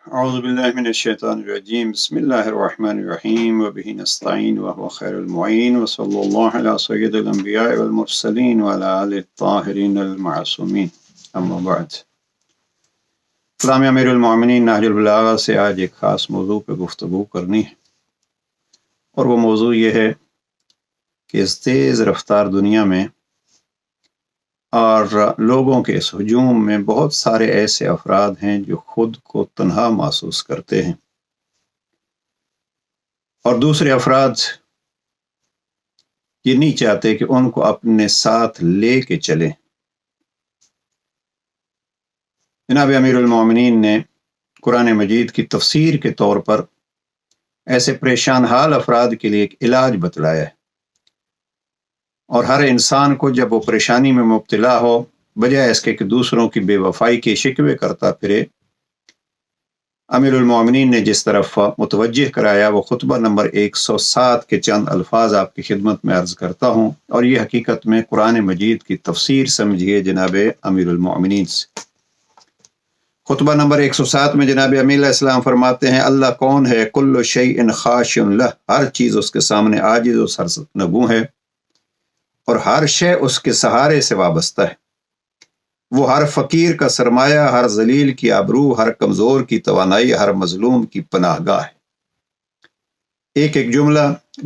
أعوذ بالله من الشيطان الرجيم بسم الله الرحمن الرحيم وبه نستعين وهو خير المعين وصلى الله على سيد الأنبياء والمرسلين وعلى آله الطاهرين المعصومين أما بعد کلام امیر المومنین نہج البلاغہ سے آج ایک خاص موضوع پہ گفتگو کرنی ہے، اور وہ موضوع یہ ہے کہ اس تیز رفتار دنیا میں اور لوگوں کے اس ہجوم میں بہت سارے ایسے افراد ہیں جو خود کو تنہا محسوس کرتے ہیں، اور دوسرے افراد یہ نہیں چاہتے کہ ان کو اپنے ساتھ لے کے چلیں۔ جناب امیر المومنین نے قرآن مجید کی تفسیر کے طور پر ایسے پریشان حال افراد کے لیے ایک علاج بتلایا ہے، اور ہر انسان کو جب وہ پریشانی میں مبتلا ہو، بجائے اس کے کہ دوسروں کی بے وفائی کے شکوے کرتا پھرے، امیر المومنین نے جس طرف متوجہ کرایا وہ خطبہ نمبر 107 کے چند الفاظ آپ کی خدمت میں عرض کرتا ہوں، اور یہ حقیقت میں قرآن مجید کی تفسیر سمجھیے جناب امیر المومنین سے۔ خطبہ نمبر 107 میں جناب امیر علیہ السلام فرماتے ہیں، اللہ کون ہے؟ کل شیء خاشع لہ، ہر چیز اس کے سامنے عاجز و سرنگوں ہے، اور ہر شے اس کے سہارے سے وابستہ ہے۔ وہ ہر فقیر کا سرمایہ، ہر ذلیل کی آبرو، ہر کمزور کی توانائی، ہر مظلوم کی پناہ گاہ ہے۔ ایک ایک جملہ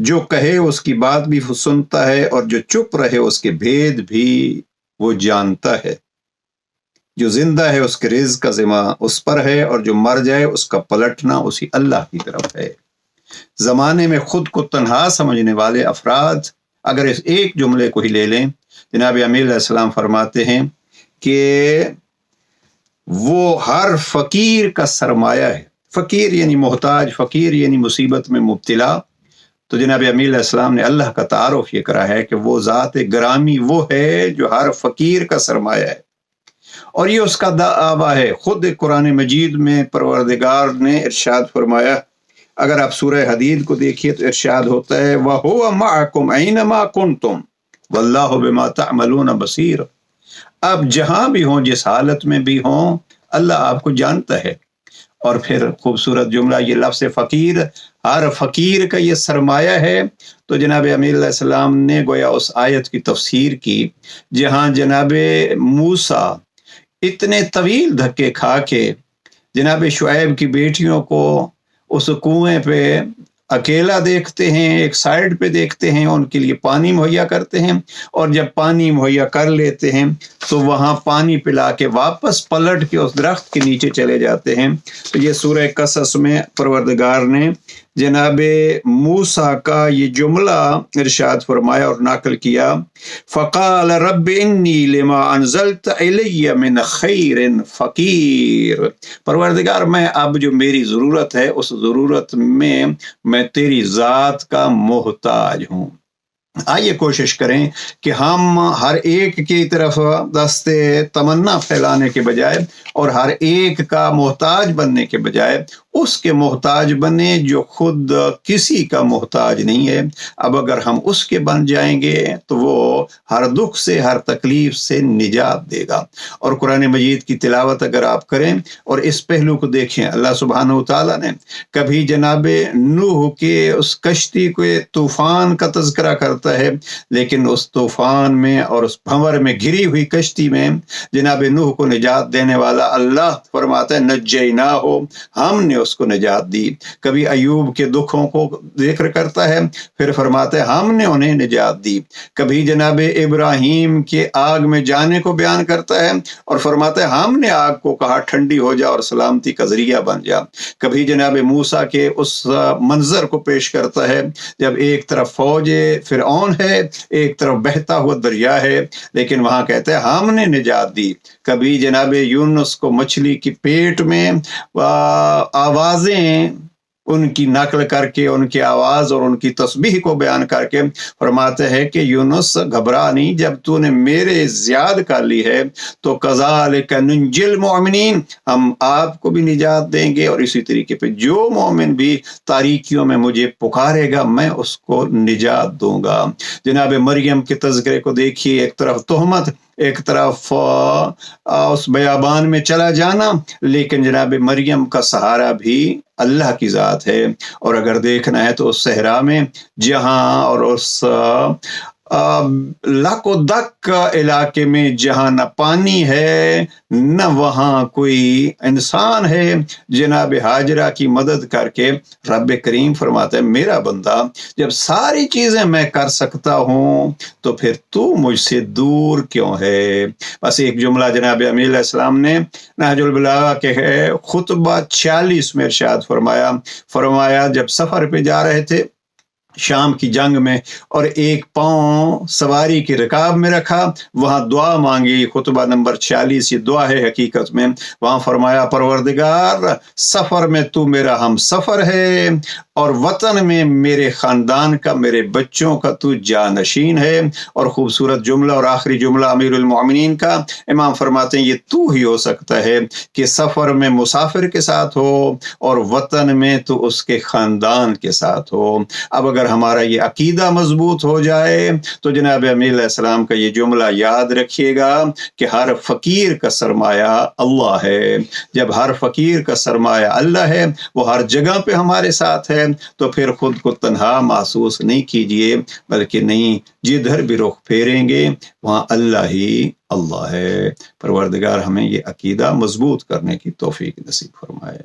جو کہے اس کی بات بھی سنتا ہے، اور جو چپ رہے اس کے بھید بھی وہ جانتا ہے۔ جو زندہ ہے اس کے رزق کا ذمہ اس پر ہے، اور جو مر جائے اس کا پلٹنا اسی اللہ کی طرف ہے۔ زمانے میں خود کو تنہا سمجھنے والے افراد اگر اس ایک جملے کو ہی لے لیں، جناب امیر علیہ السلام فرماتے ہیں کہ وہ ہر فقیر کا سرمایہ ہے۔ فقیر یعنی محتاج، فقیر یعنی مصیبت میں مبتلا۔ تو جناب امیر علیہ السلام نے اللہ کا تعارف یہ کرا ہے کہ وہ ذات گرامی وہ ہے جو ہر فقیر کا سرمایہ ہے، اور یہ اس کا دعویٰ ہے۔ خود قرآن مجید میں پروردگار نے ارشاد فرمایا، اگر آپ سورہ حدید کو دیکھیے تو ارشاد ہوتا ہے وَهُوَ مَعَكُمْ أَيْنَمَا كُنْتُمْ وَاللَّهُ بِمَا تَعْمَلُونَ بَصِيرٌ۔ آپ جہاں بھی ہوں، جس حالت میں بھی ہوں، اللہ آپ کو جانتا ہے۔ اور پھر خوبصورت جملہ، یہ لفظ فقیر، ہر فقیر کا یہ سرمایہ ہے۔ تو جناب امیر علیہ السلام نے گویا اس آیت کی تفسیر کی جہاں جناب موسیٰ اتنے طویل دھکے کھا کے جناب شعیب کی بیٹیوں کو اس کنویں پہ اکیلا دیکھتے ہیں، ایک سائڈ پہ دیکھتے ہیں، ان کے لیے پانی مہیا کرتے ہیں، اور جب پانی مہیا کر لیتے ہیں تو وہاں پانی پلا کے واپس پلٹ کے اس درخت کے نیچے چلے جاتے ہیں۔ تو یہ سورہ قصص میں پروردگار نے جناب موسیٰ کا یہ جملہ ارشاد فرمایا اور نقل کیا، فقال رب انی لما انزلت الی من خیر فقیر۔ پروردگار میں اب جو میری ضرورت ہے اس ضرورت میں تیری ذات کا محتاج ہوں۔ آئیے کوشش کریں کہ ہم ہر ایک کی طرف دست تمنا پھیلانے کے بجائے اور ہر ایک کا محتاج بننے کے بجائے اس کے محتاج بنے جو خود کسی کا محتاج نہیں ہے۔ اب اگر ہم اس کے بن جائیں گے تو وہ ہر دکھ سے، ہر تکلیف سے نجات دے گا۔ اور قرآن مجید کی تلاوت اگر آپ کریں اور اس پہلو کو دیکھیں، اللہ سبحانہ وتعالیٰ نے کبھی جناب نوح کے اس کشتی کو طوفان کا تذکرہ کرتا ہے، لیکن اس طوفان میں اور اس بھنور میں گری ہوئی کشتی میں جناب نوح کو نجات دینے والا اللہ فرماتا ہے نجیناہ، ہم نے اس کو نجات دی۔ کبھی ایوب کے دکھوں کو ذکر کرتا ہے، پھر فرماتا ہے ہم نے انہیں نجات دی۔ کبھی جناب ابراہیم کے آگ میں جانے کو بیان کرتا ہے اور فرماتا ہے ہم نے آگ کو کہا ٹھنڈی ہو جا اور سلامتی کا ذریعہ بن جا۔ کبھی جناب موسیٰ کے اس منظر کو پیش کرتا ہے جب ایک طرف فوج فرعون ہے، ایک طرف بہتا ہوا دریا ہے، لیکن وہاں کہتے ہیں ہم نے نجات دی۔ کبھی جناب یونس کو مچھلی کی پیٹ میں آوازیں ان کی نقل کر کے، ان کی آواز اور ان کی تسبیح کو بیان کر کے فرماتے ہیں کہ یونس گھبرا نہیں، جب تو نے میرے یاد کر لی ہے تو کذالک ننجی المؤمنین، ہم آپ کو بھی نجات دیں گے، اور اسی طریقے پہ جو مومن بھی تاریکیوں میں مجھے پکارے گا میں اس کو نجات دوں گا۔ جناب مریم کے تذکرے کو دیکھیے، ایک طرف تہمت، ایک طرف اس بیابان میں چلا جانا، لیکن جناب مریم کا سہارا بھی اللہ کی ذات ہے۔ اور اگر دیکھنا ہے تو اس صحرا میں جہاں اور اس لاکھ و دک علاقے میں جہاں نہ پانی ہے نہ وہاں کوئی انسان ہے، جناب ہاجرہ کی مدد کر کے رب کریم فرماتا ہے میرا بندہ جب ساری چیزیں میں کر سکتا ہوں تو پھر تو مجھ سے دور کیوں ہے؟ بس ایک جملہ جناب امیر علیہ السلام نے نہج البلاغہ کے خطبہ 46 میں ارشاد فرمایا جب سفر پہ جا رہے تھے شام کی جنگ میں، اور ایک پاؤں سواری کی رکاب میں رکھا، وہاں دعا مانگی، خطبہ نمبر 46 یہ دعا ہے حقیقت میں۔ وہاں فرمایا پروردگار سفر میں تو میرا ہم سفر ہے، اور وطن میں میرے خاندان کا، میرے بچوں کا تو جانشین ہے۔ اور خوبصورت جملہ اور آخری جملہ امیر المومنین کا، امام فرماتے ہیں یہ تو ہی ہو سکتا ہے کہ سفر میں مسافر کے ساتھ ہو اور وطن میں تو اس کے خاندان کے ساتھ ہو۔ اب اگر ہمارا یہ عقیدہ مضبوط ہو جائے تو جناب امیر علیہ السلام کا یہ جملہ یاد رکھیے گا کہ ہر فقیر کا سرمایہ اللہ ہے۔ جب ہر فقیر کا سرمایہ اللہ ہے، وہ ہر جگہ پہ ہمارے ساتھ ہے، تو پھر خود کو تنہا محسوس نہیں کیجئے، بلکہ نہیں، جدھر بھی رخ پھیریں گے وہاں اللہ ہی اللہ ہے۔ پروردگار ہمیں یہ عقیدہ مضبوط کرنے کی توفیق نصیب فرمائے۔